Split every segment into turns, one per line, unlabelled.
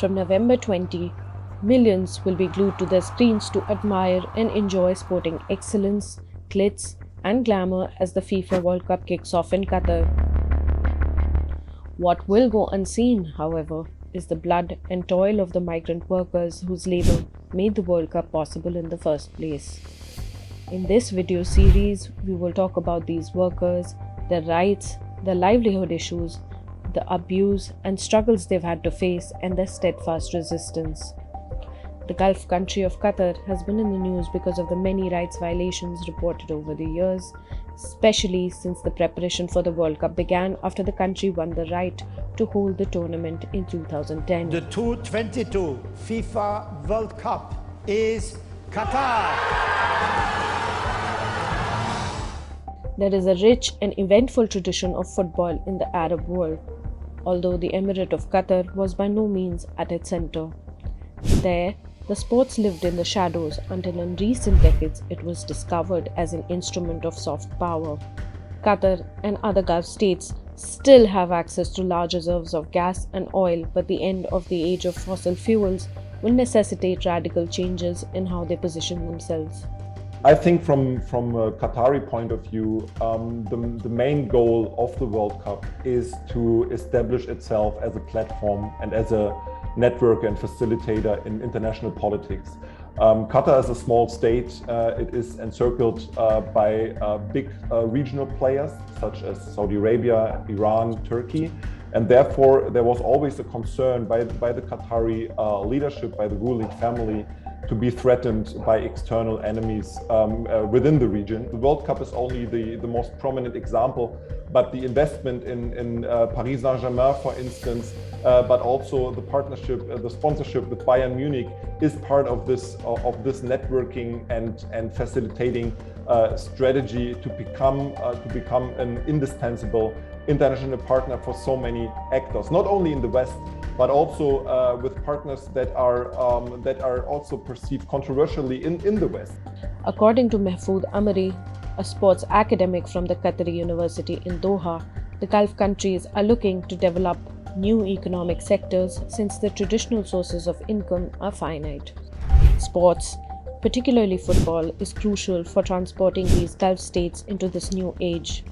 From November 20, millions will be glued to their screens to admire and enjoy sporting excellence, glitz, and glamour as the FIFA World Cup kicks off in Qatar. What will go unseen, however, is the blood and toil of the migrant workers whose labor made the World Cup possible in the first place. In this video series, we will talk about these workers, their rights, their livelihood issues, the abuse and struggles they've had to face, and their steadfast resistance. The Gulf country of Qatar has been in the news because of the many rights violations reported over the years, especially since the preparation for the World Cup began after the country won the right to hold the tournament in 2010.
The 2022 FIFA World Cup is Qatar.
There is a rich and eventful tradition of football in the Arab world, although the Emirate of Qatar was by no means at its center. There, the sports lived in the shadows until in recent decades it was discovered as an instrument of soft power. Qatar and other Gulf states still have access to large reserves of gas and oil, but the end of the age of fossil fuels will necessitate radical changes in how they position themselves.
I think from a Qatari point of view, the main goal of the World Cup is to establish itself as a platform and as a network and facilitator in international politics. Qatar is a small state. It is encircled by big regional players such as Saudi Arabia, Iran, Turkey. And therefore, there was always a concern by the Qatari leadership, by the ruling family, to be threatened by external enemies within the region. The World Cup is only the most prominent example, but the investment in Paris Saint-Germain, for instance, but also the partnership, the sponsorship with Bayern Munich is part of this networking and facilitating strategy to become an indispensable international partner for so many actors, not only in the West, but also with partners that are also perceived controversially in the West.
According to Mahfoud Amri, a sports academic from the Qatari University in Doha, the Gulf countries are looking to develop new economic sectors since the traditional sources of income are finite. Sports, particularly football, is crucial for transporting these Gulf states into this new age.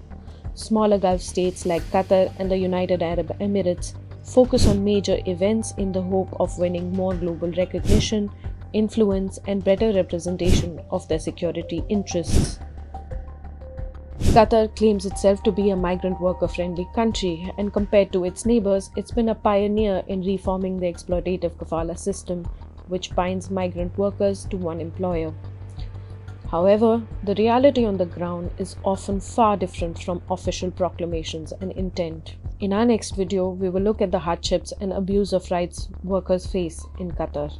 Smaller Gulf states like Qatar and the United Arab Emirates focus on major events in the hope of winning more global recognition, influence, and better representation of their security interests. Qatar claims itself to be a migrant worker-friendly country, and compared to its neighbors, it's been a pioneer in reforming the exploitative kafala system, which binds migrant workers to one employer. However, the reality on the ground is often far different from official proclamations and intent. In our next video, we will look at the hardships and abuse of rights workers face in Qatar.